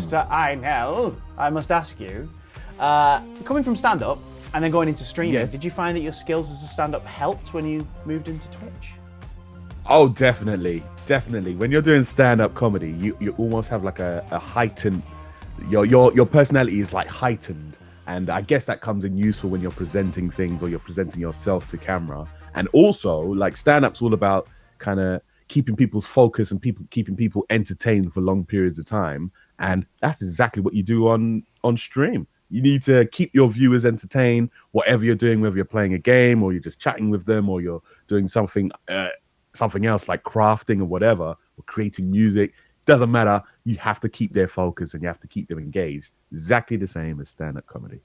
Mr. Inel, I must ask you, coming from stand-up and then going into streaming, did you find that your skills as a stand-up helped when you moved into Twitch? Oh, definitely. When you're doing stand-up comedy, you almost have like a heightened, your personality is like heightened. And I guess that comes in useful when you're presenting things or you're presenting yourself to camera. And also, like, stand-up's all about kind of keeping people's focus and keeping people entertained for long periods of time. And that's exactly what you do on stream. You need to keep your viewers entertained, whatever you're doing, whether you're playing a game or you're just chatting with them or you're doing something else like crafting or whatever, or creating music. Doesn't matter. You have to keep their focus and you have to keep them engaged. Exactly the same as stand-up comedy.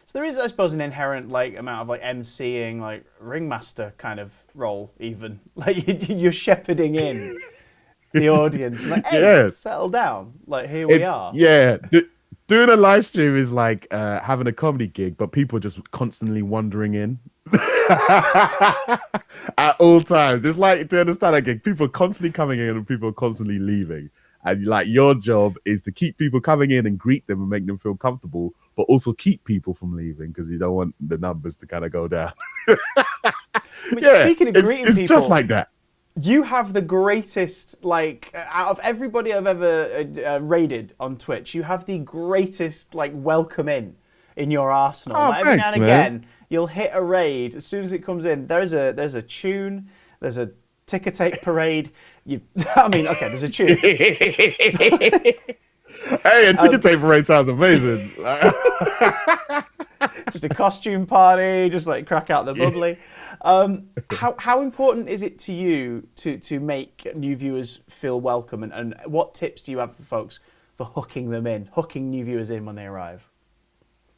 So there is, I suppose, an inherent like amount of like emceeing, like ringmaster kind of role, even like you're shepherding in the audience. Like, hey, settle down. Like we are. Yeah. Doing a live stream is like having a comedy gig, but people just constantly wandering in at all times. It's like, to understand a gig, people are constantly coming in and people are constantly leaving. And like your job is to keep people coming in and greet them and make them feel comfortable, but also keep people from leaving because you don't want the numbers to kind of go down. Speaking of greeting people, it's just like that. You have the greatest, like, out of everybody I've ever raided on Twitch, you have the greatest, like, welcome in your arsenal. Oh, like, every now and again, you'll hit a raid. As soon as it comes in, there's a tune, there's a ticker tape parade. There's a tune. Hey, a ticker tape parade sounds amazing. Just a costume party, just like crack out the bubbly. How important is it to you to make new viewers feel welcome, and what tips do you have for folks for hooking new viewers in when they arrive?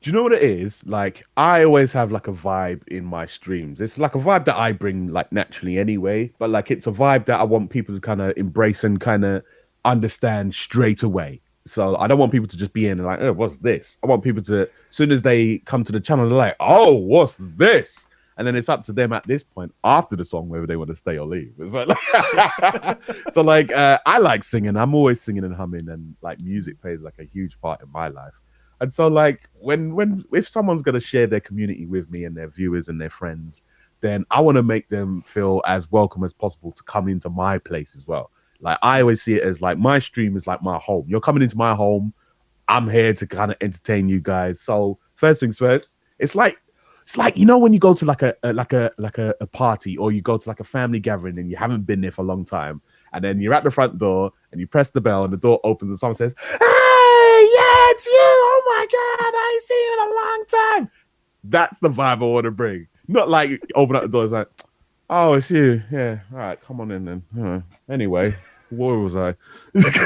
Do you know what it is? Like, I always have like a vibe in my streams. It's like a vibe that I bring like naturally anyway, but like it's a vibe that I want people to kind of embrace and kind of understand straight away. So I don't want people to just be in and like, oh, what's this? I want people to, as soon as they come to the channel, they're like, oh, what's this? And then it's up to them at this point after the song whether they want to stay or leave. It's like, so like, I like singing. I'm always singing and humming, and like music plays like a huge part in my life. And so like if someone's gonna share their community with me and their viewers and their friends, then I want to make them feel as welcome as possible to come into my place as well. Like, I always see it as like my stream is like my home. You're coming into my home. I'm here to kind of entertain you guys. So first things first, it's like, you know, when you go to like a party or you go to like a family gathering and you haven't been there for a long time, and then you're at the front door and you press the bell and the door opens and someone says, "Hey, yeah, it's you! Oh my God, I ain't seen you in a long time." That's the vibe I want to bring. Not like open up the door, it's like, "Oh, it's you. Yeah, all right, come on in then." Anyway, where was I?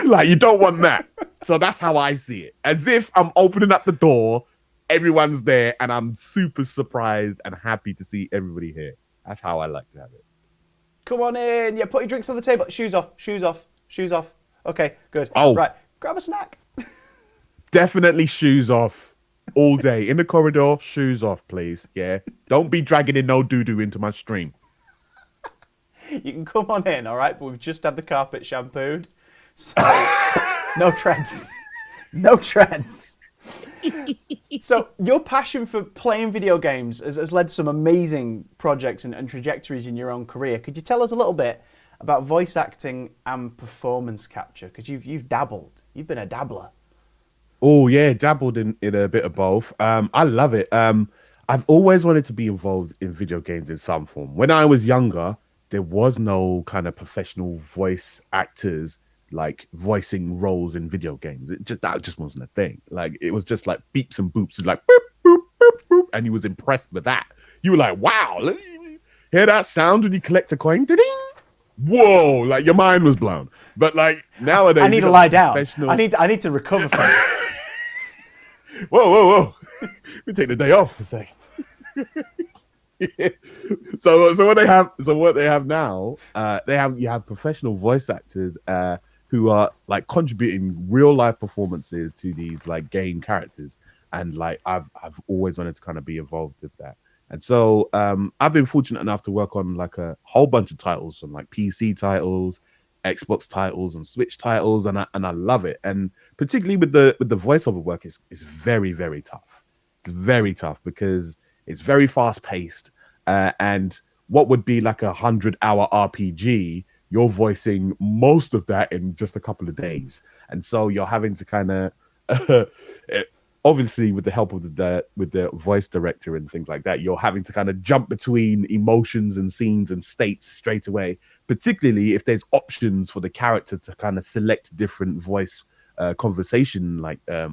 Like, you don't want that. So that's how I see it. As if I'm opening up the door, everyone's there, and I'm super surprised and happy to see everybody here. That's how I like to have it. Come on in. Yeah, put your drinks on the table. Shoes off. Okay, good. Oh, right. Grab a snack. Definitely shoes off all day. In the corridor, shoes off, please. Yeah. Don't be dragging in no doo-doo into my stream. You can come on in, all right? But we've just had the carpet shampooed. So, no treads. No treads. So your passion for playing video games has led to some amazing projects and trajectories in your own career. Could you tell us a little bit about voice acting and performance capture? Because you've dabbled. You've been a dabbler. Oh, yeah, dabbled in a bit of both. I love it. I've always wanted to be involved in video games in some form. When I was younger, there was no kind of professional voice actors like voicing roles in video games. That just wasn't a thing. Like, it was just like beeps and boops, and like boop, boop, boop, boop, and you was impressed with that. You were like, wow, hear that sound when you collect a coin? Ding! Whoa, like your mind was blown. But like nowadays, I need to lie down. I need to recover from it. Whoa. Let me take the day off for a second. So what they have now, you have professional voice actors who are like contributing real life performances to these like game characters, and like I've always wanted to kind of be involved with that. And so I've been fortunate enough to work on like a whole bunch of titles, from like PC titles, Xbox titles and Switch titles, and I love it. And particularly with the voiceover work, is very very tough. It's very tough because it's very fast paced, and what would be like 100-hour RPG, you're voicing most of that in just a couple of days, and so you're having to kind of obviously with the help of with the voice director and things like that, you're having to kind of jump between emotions and scenes and states straight away, particularly if there's options for the character to kind of select different voice conversation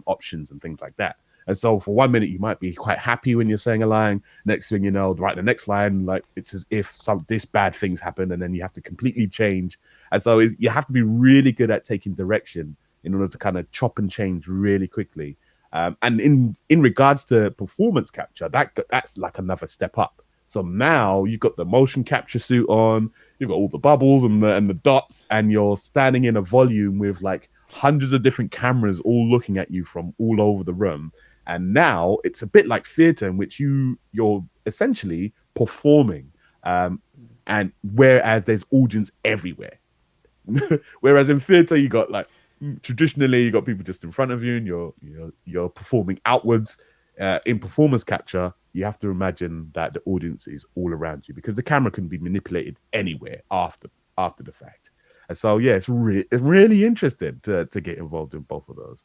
options and things like that. And so for 1 minute you might be quite happy when you're saying a line, next thing you know, right, the next line, like it's as if this bad things happen, and then you have to completely change. And so you have to be really good at taking direction in order to kind of chop and change really quickly. And in regards to performance capture, that's like another step up. So now you've got the motion capture suit on, you've got all the bubbles and the dots, and you're standing in a volume with like hundreds of different cameras all looking at you from all over the room. And now it's a bit like theater in which you're essentially performing, and whereas there's audience everywhere. Whereas in theater you got like traditionally you got people just in front of you, and you're performing outwards. In performance capture, you have to imagine that the audience is all around you because the camera can be manipulated anywhere after the fact. And so yeah, it's really interesting to get involved in both of those.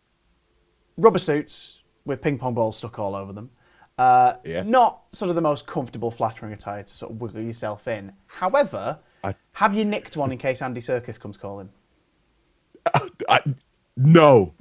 Rubber suits with ping pong balls stuck all over them. Yeah. Not sort of the most comfortable, flattering attire to sort of wiggle yourself in. However, have you nicked one in case Andy Serkis comes calling? No.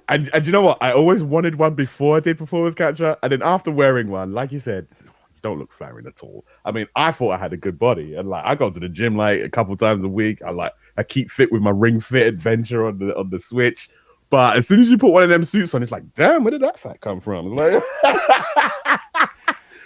And you know what? I always wanted one before I did performance capture, and then after wearing one, like you said, you don't look flattering at all. I mean, I thought I had a good body, and like I go to the gym like a couple times a week. I keep fit with my Ring Fit adventure on the Switch. But as soon as you put one of them suits on, it's like, damn, where did that fat come from? It's like,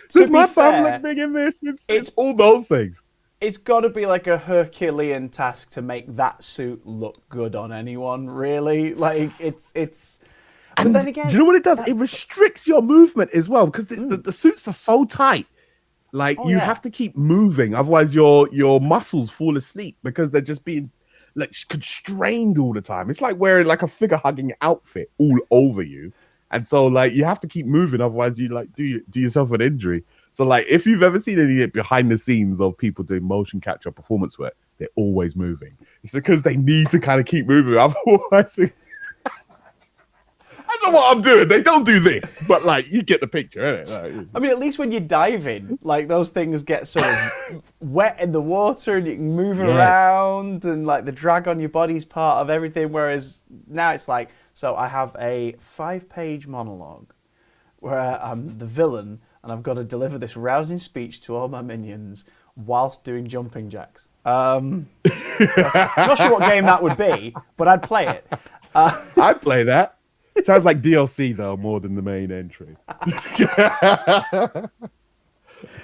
does my bum look big in this? It's all those things. It's got to be like a Herculean task to make that suit look good on anyone, really. Like, it's. But and then again, do you know what it does? It restricts your movement as well because the suits are so tight. Like, you have to keep moving, otherwise your muscles fall asleep because they're just being like constrained all the time. It's like wearing like a figure hugging outfit all over you, and so like you have to keep moving, otherwise you like do yourself an injury. So like if you've ever seen any behind the scenes of people doing motion capture performance work, they're always moving. It's because they need to kind of keep moving, otherwise I don't know what I'm doing. They don't do this, but like you get the picture, innit? Like, I mean, at least when you're diving, like those things get sort of wet in the water and you can move around, and like the drag on your body's part of everything. Whereas now it's like, so I have a 5-page monologue where I'm the villain and I've got to deliver this rousing speech to all my minions whilst doing jumping jacks. Not sure what game that would be, but I'd play it. I'd play that. Sounds like DLC though, more than the main entry.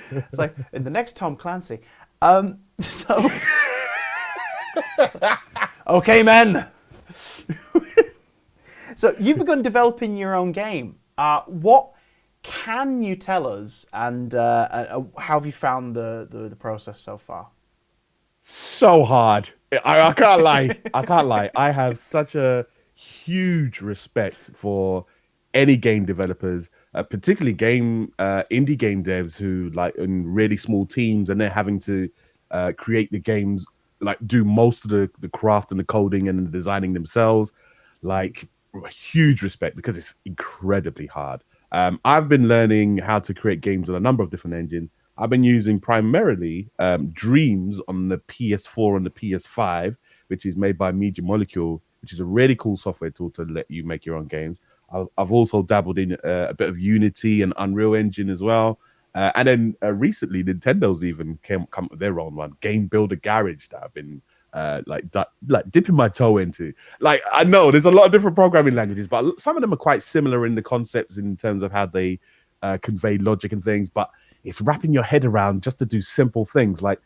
It's like in the next Tom Clancy. Okay, men. So you've begun developing your own game. What can you tell us, and how have you found the process so far? So hard. I can't lie. I have such a huge respect for any game developers, particularly indie game devs who like in really small teams, and they're having to create the games, like do most of the craft and the coding and the designing themselves. Like huge respect because it's incredibly hard. I've been learning how to create games on a number of different engines. I've been using primarily Dreams on the PS4 and the PS5, which is made by Media Molecule, which is a really cool software tool to let you make your own games. I've also dabbled in a bit of Unity and Unreal Engine as well. And then recently, Nintendo's even come up with their own one, Game Builder Garage, that I've been dipping my toe into. Like, I know there's a lot of different programming languages, but some of them are quite similar in the concepts in terms of how they convey logic and things. But it's wrapping your head around just to do simple things, like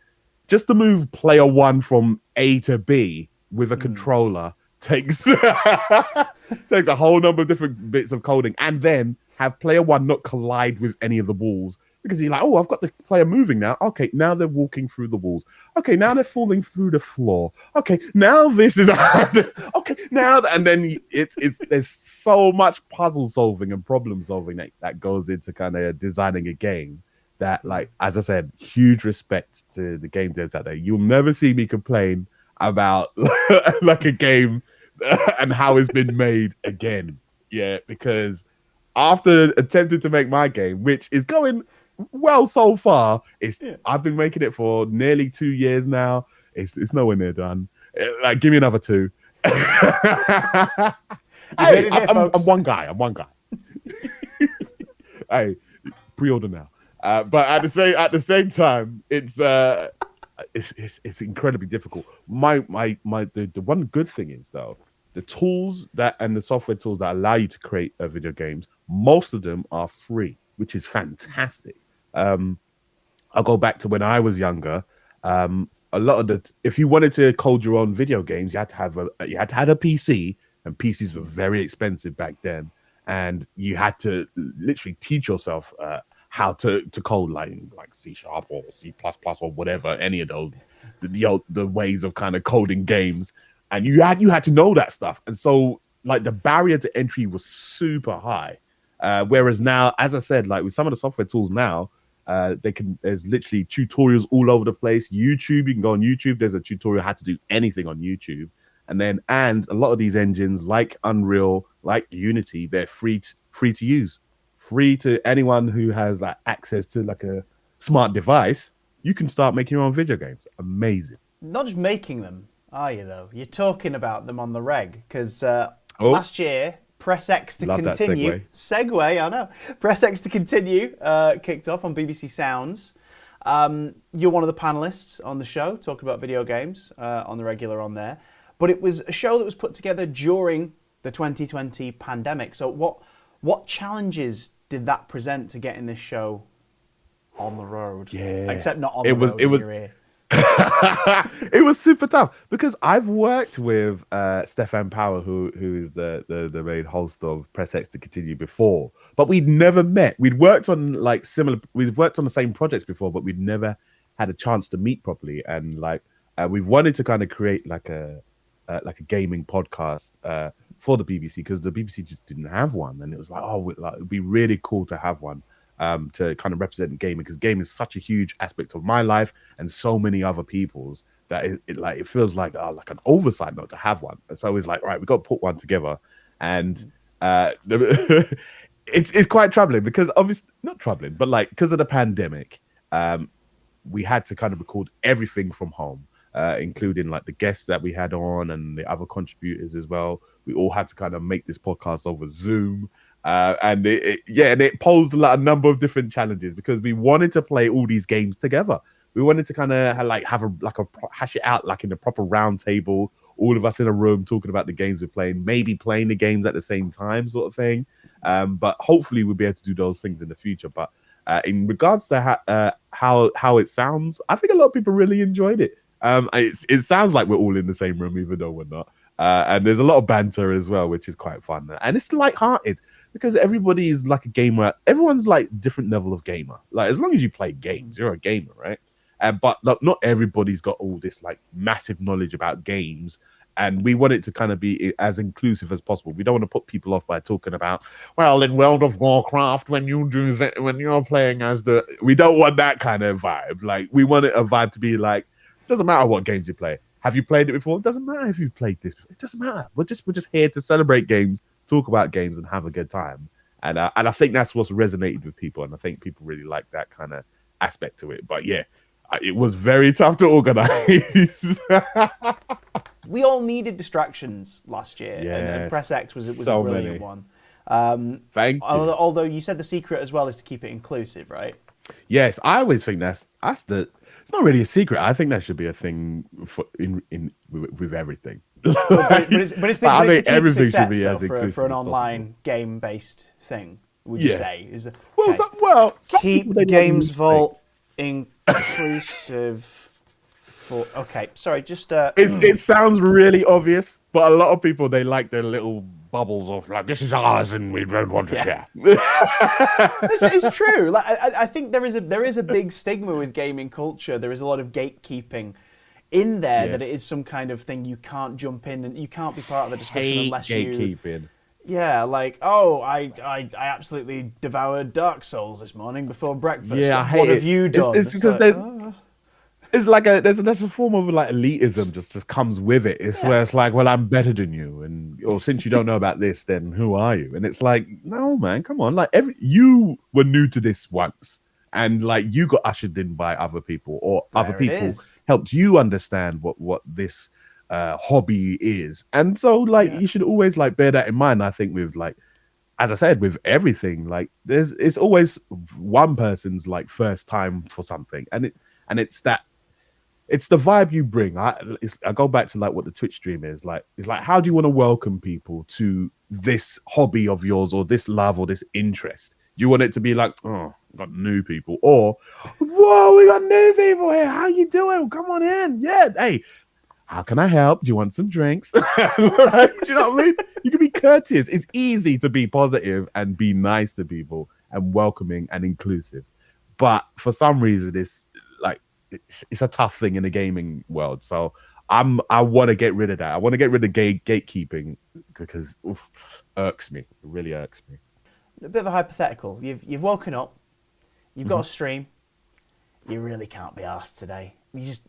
just to move player one from A to B with a controller takes a whole number of different bits of coding, and then have player one not collide with any of the balls because you're like, oh, I've got the player moving now. Okay, now they're walking through the walls. Okay, now they're falling through the floor. Okay, now this is okay now, and then it's there's so much puzzle solving and problem solving that goes into kind of designing a game. That, like, as I said, huge respect to the game devs out there. You'll never see me complain about like a game and how it's been made again. Yeah, because after attempting to make my game, which is going well so far, I've been making it for nearly 2 years now. It's nowhere near done. Like, give me another two. Hey, I'm one guy. I'm one guy. Hey, pre-order now. But at the same time, it's incredibly difficult. The one good thing is, though, the tools and the software tools that allow you to create video games, most of them are free, which is fantastic. I'll go back to when I was younger. A lot of if you wanted to code your own video games, you had to have a PC, and PCs were very expensive back then, and you had to literally teach yourself how to code like C# or C++ or whatever, any of those the ways of kind of coding games, and you had to know that stuff, and so like the barrier to entry was super high. Whereas now, as I said, like with some of the software tools now, there's literally tutorials all over the place. YouTube, you can go on YouTube. There's a tutorial how to do anything on YouTube, and a lot of these engines like Unreal, like Unity, they're free to use, free to anyone who has like access to like a smart device. You can start making your own video games. Amazing. Not just making them, are you, though? You're talking about them on the reg, because last year, Press X to continue. Segue, I know. Press X to continue kicked off on BBC Sounds. You're one of the panelists on the show, talking about video games on the regular on there. But it was a show that was put together during the 2020 pandemic. So what challenges did that present to getting this show on the road? Yeah. Except not on the road. It was. It was super tough because I've worked with Stefan Power, who is the main host of Press X to Continue before, but we'd never met. We'd worked on we've worked on the same projects before, but we'd never had a chance to meet properly. And we've wanted to kind of create like a gaming podcast for the BBC, because the BBC just didn't have one, and it was like, it'd be really cool to have one. To kind of represent gaming, because gaming is such a huge aspect of my life and so many other people's that it feels like an oversight not to have one. And so it's like, right, we've got to put one together, and it's quite troubling because obviously not troubling, but like because of the pandemic, we had to kind of record everything from home, including like the guests that we had on and the other contributors as well. We all had to kind of make this podcast over Zoom. And it posed a number of different challenges because we wanted to play all these games together. We wanted to kind of hash it out like in a proper round table, all of us in a room talking about the games we're playing, maybe playing the games at the same time, sort of thing. But hopefully we'll be able to do those things in the future. But in regards to how it sounds, I think a lot of people really enjoyed it. It sounds like we're all in the same room, even though we're not. And there's a lot of banter as well, which is quite fun. And it's lighthearted because everybody is like a gamer. Everyone's like different level of gamer. Like, as long as you play games, you're a gamer, right? But not everybody's got all this like massive knowledge about games. And we want it to kind of be as inclusive as possible. We don't want to put people off by talking about, well, in World of Warcraft, when you do that, when you're playing as we don't want that kind of vibe. Like, we want a vibe to be like, it doesn't matter what games you play. Have you played it before? It doesn't matter if you've played this before. It doesn't matter. We're just here to celebrate games, talk about games, and have a good time. And I think that's what's resonated with people. And I think people really like that kind of aspect to it. But yeah, it was very tough to organize. We all needed distractions last year, and Press X was so a brilliant one. Thank you. Although you said the secret as well is to keep it inclusive, right? Yes, I always think that's the. It's not really a secret. I think that should be a thing with everything. But it's the key to success, though, for an online game-based thing. Would you say? Keep Games Vault inclusive. Okay, sorry, just it sounds really obvious, but a lot of people, they like their little bubbles of like this is ours and we don't want to share. It's true. Like I think there is a big stigma with gaming culture. There is a lot of gatekeeping in there that it Yes. is some kind of thing you can't jump in and you can't be part of the discussion Hate unless you. gatekeeping. Yeah, like I absolutely devoured Dark Souls this morning before breakfast. Yeah, I hate what it. have you done? It's because it's like there's a form of like elitism just comes with it. It's where it's like, well, I'm better than you, and or since you don't know about this, then who are you? And it's like, no, man, come on. Like you were new to this once, and like you got ushered in by other people, or other There it people is. helped you understand what this hobby is. And so like Yeah. you should always like bear that in mind. I think with like as I said, with everything, like it's always one person's like first time for something, and it's the vibe you bring. I go back to like what the Twitch stream is like. It's like how do you want to welcome people to this hobby of yours or this love or this interest? Do you want it to be like, oh, we've got new people, or whoa, we got new people here. How you doing? Come on in. Yeah, hey, how can I help? Do you want some drinks? Right? Do you know what I mean? You can be courteous. It's easy to be positive and be nice to people and welcoming and inclusive. But for some reason, it's like it's a tough thing in the gaming world. So I want to get rid of that. I want to get rid of gatekeeping because irks me. It really irks me. A bit of a hypothetical. You've woken up, you've got a stream, you really can't be asked today.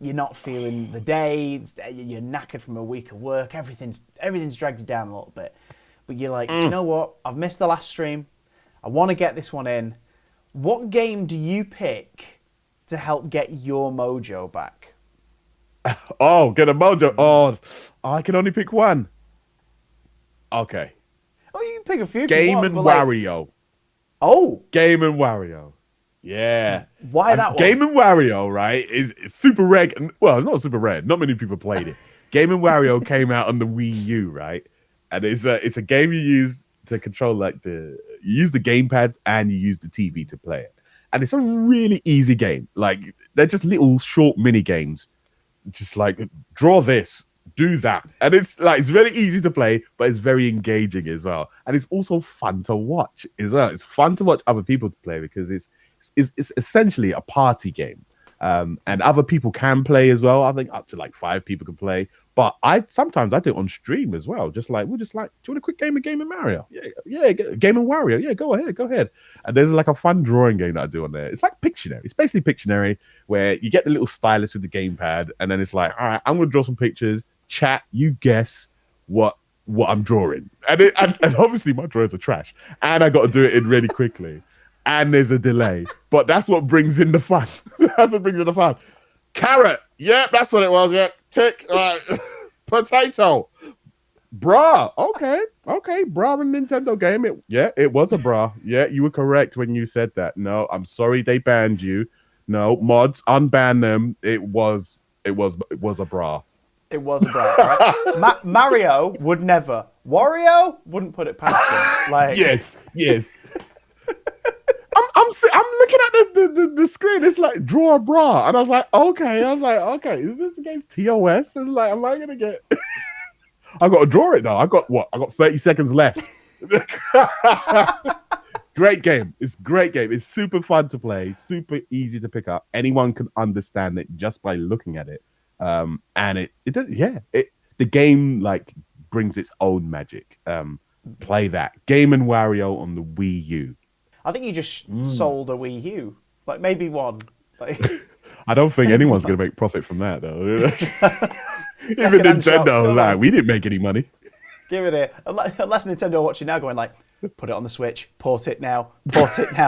You're not feeling the day. You're knackered from a week of work. Everything's dragged you down a little bit. But you're like, do you know what? I've missed the last stream. I want to get this one in. What game do you pick to help get your mojo back? Oh, get a mojo. Oh, I can only pick one. Okay. Oh, you can pick a few. Game and Wario. Oh. Game and Wario. Yeah. Why that one? Game and Wario, right, is super rare. Well, it's not super rare. Not many people played it. Game and Wario came out on the Wii U, right? And it's a game you use to control like you use the gamepad and you use the TV to play it. And it's a really easy game. Like they're just little short mini games. Just like draw this, do that. And it's like it's very easy to play, but it's very engaging as well. And it's also fun to watch as well. It's fun to watch other people play because it's essentially a party game. And other people can play as well. I think up to like 5 people can play. But sometimes I do it on stream as well. We're just like, do you want a quick game of Game and Mario? Yeah, Game and Wario. Yeah, go ahead. And there's like a fun drawing game that I do on there. It's like Pictionary. It's basically Pictionary where you get the little stylus with the gamepad, and then it's like, all right, I'm gonna draw some pictures. Chat, you guess what I'm drawing. And obviously my drawings are trash, and I got to do it in really quickly. And there's a delay, but that's what brings in the fun. That's what brings in the fun. Carrot, yep, that's what it was. Yep, tick. Potato, bra. Okay, bra and Nintendo game. It was a bra. Yeah, you were correct when you said that. No, I'm sorry they banned you. No, mods, unban them. It was a bra. It was a bra, right? Mario would never. Wario wouldn't put it past him. Like yes. I'm looking at the screen. It's like draw a bra, and I was like, okay. Is this against TOS? It's like, am I gonna get? I got to draw it now. I got 30 seconds left. Great game. It's a great game. It's super fun to play. Super easy to pick up. Anyone can understand it just by looking at it. And it does. Yeah. The game like brings its own magic. Play that Game and Wario on the Wii U. I think you just sold a Wii U, like maybe one. Like, I don't think anyone's going to make profit from that, though. Even Nintendo, like, we didn't make any money. Give it a unless Nintendo are watching now, going like, put it on the Switch, port it now. Get it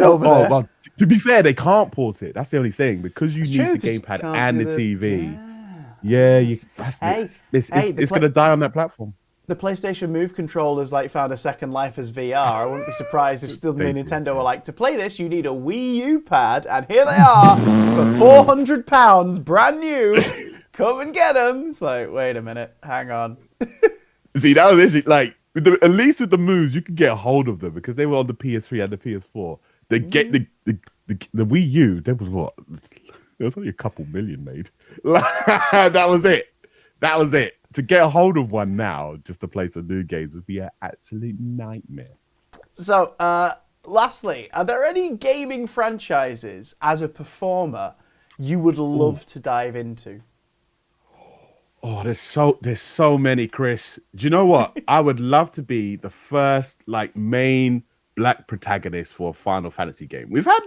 over there. Well, to be fair, they can't port it. That's the only thing because you need the gamepad and the TV. Yeah, it's going to die on that platform. The PlayStation Move controllers like found a second life as VR. I wouldn't be surprised if suddenly Nintendo were like, to play this, you need a Wii U pad, and here they are for £400, brand new. Come and get them. It's like, wait a minute, hang on. See, that was actually like, at least with the moves, you could get a hold of them because they were on the PS3 and the PS4. The Wii U, there was what? There was only a couple million made. That was it. to get a hold of one now, just to play some new games, would be an absolute nightmare. So, lastly, are there any gaming franchises as a performer you would love to dive into? Oh, there's so many, Chris. Do you know what? I would love to be the first like main black protagonist for a Final Fantasy game. We've had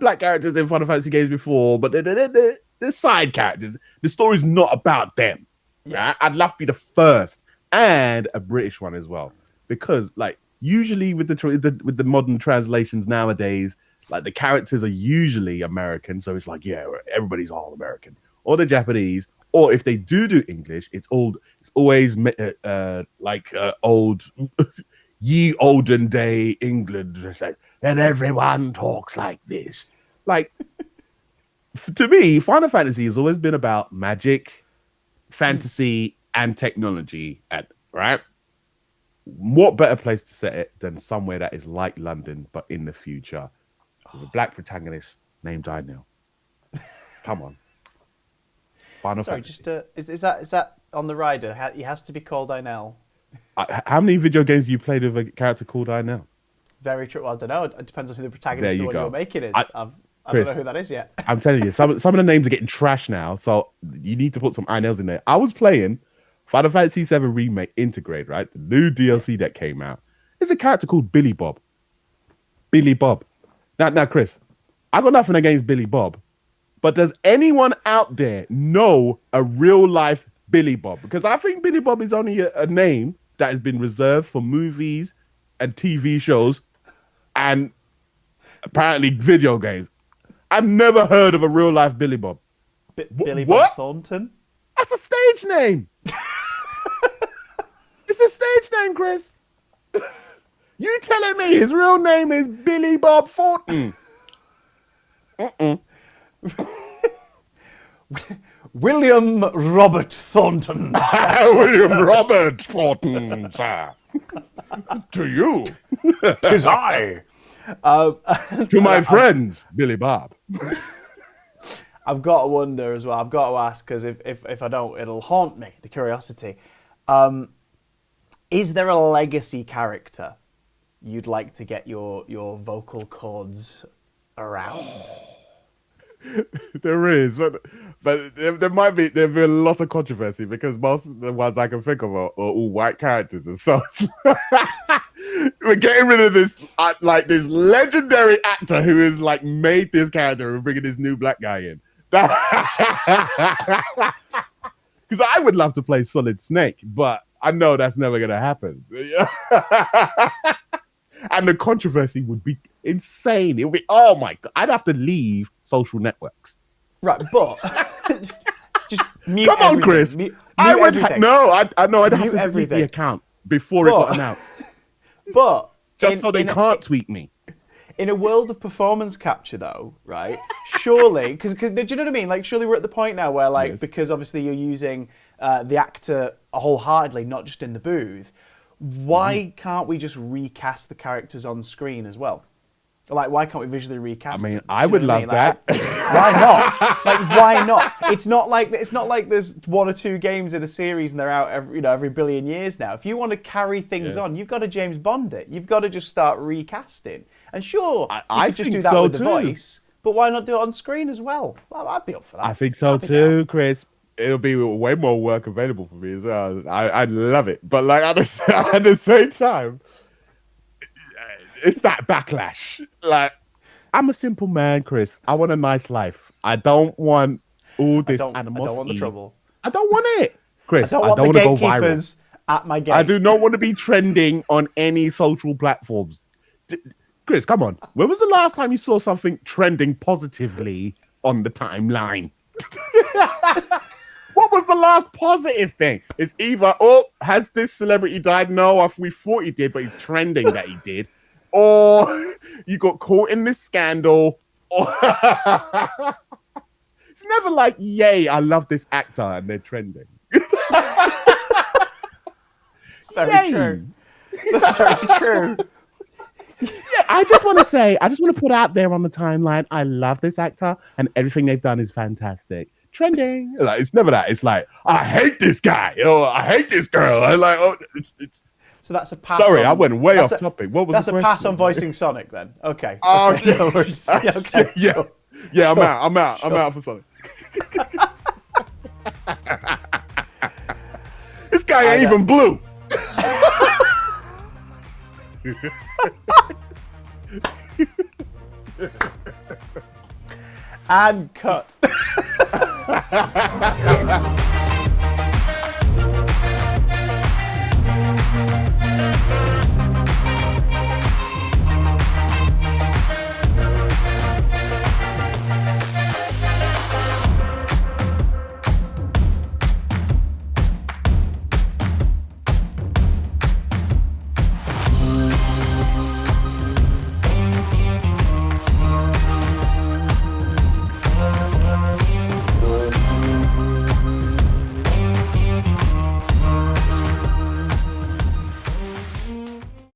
black characters in Final Fantasy games before, but they're side characters. The story's not about them. Yeah, right? I'd love to be the first, and a British one as well, because like usually with the modern translations nowadays, like the characters are usually American, so it's like everybody's all American, or the Japanese. Or if they do English, it's always old, ye olden day England, just like, and everyone talks like this. Like, to me, Final Fantasy has always been about magic, fantasy, and technology. Right? What better place to set it than somewhere that is like London, but in the future, with a black protagonist named Inel. Come on. Sorry, just is that on the rider? He has to be called Inel. How many video games have you played with a character called Inel? Very true. Well, I don't know. It depends on who the protagonist of the one you're making is. I don't know who that is yet. I'm telling you, some of the names are getting trashed now, so you need to put some Inels in there. I was playing Final Fantasy VII Remake Integrate, right? The new DLC that came out. There's a character called Billy Bob. Billy Bob. Now, Chris, I got nothing against Billy Bob. But does anyone out there know a real life Billy Bob? Because I think Billy Bob is only a name that has been reserved for movies and TV shows and apparently video games. I've never heard of a real life Billy Bob. Billy Bob Thornton? That's a stage name. It's a stage name, Chris. You telling me his real name is Billy Bob Thornton? William Robert Thornton. William Robert Thornton, sir. To you. 'Tis I. To my friends, Billy Bob. I've got to wonder as well. I've got to ask, because if I don't, it'll haunt me, the curiosity. Is there a legacy character you'd like to get your vocal cords around? There is, but there'll be a lot of controversy because most of the ones I can think of are all white characters, and so we're getting rid of this this legendary actor who has like made this character and bringing this new black guy in. Because I would love to play Solid Snake, but I know that's never gonna happen. And the controversy would be insane. It would be, oh my God, I'd have to leave social networks. Right, but just mute Come on, Chris. I would I know I'd have to delete the account before it got announced. But just so they can't tweet me. In a world of performance capture, though, right? Surely, because do you know what I mean? Like, surely we're at the point now where, like, because obviously you're using the actor wholeheartedly, not just in the booth. Why can't we just recast the characters on screen as well? Like, why can't we visually recast? I mean, them? I would love that. Why not? Like, why not? It's not like there's one or two games in a series and they're out every billion years now. If you want to carry things on, you've got to James Bond it. You've got to just start recasting. And sure, I could just do that with the voice, but why not do it on screen as well? I'd be up for that. I think so too, Chris. It'll be way more work available for me as well. I'd love it, but like at the same time, it's that backlash. Like, I'm a simple man, Chris. I want a nice life. I don't want all this animosity. I don't want the trouble. I don't want it, Chris. I don't want to go viral at my game. I do not want to be trending on any social platforms. Chris, come on. When was the last time you saw something trending positively on the timeline? What was the last positive thing? It's either, has this celebrity died? No, we thought he did, but he's trending that he did. Or you got caught in this scandal. Or it's never like, yay, I love this actor, and they're trending. It's very true. That's very true. Yeah, I just want to put out there on the timeline, I love this actor, and everything they've done is fantastic. trending. Like, it's never that. It's like, I hate this guy. Oh, I hate this girl. I like, oh, it's. So that's a pass. Sorry, on, I went way off that's topic. What was that's the a question? pass on voicing Sonic then. Okay. Oh, okay. yeah. No worries. Yeah, okay. Yeah. Sure. Yeah, Sure. I'm out for something. This guy ain't even blue. And cut.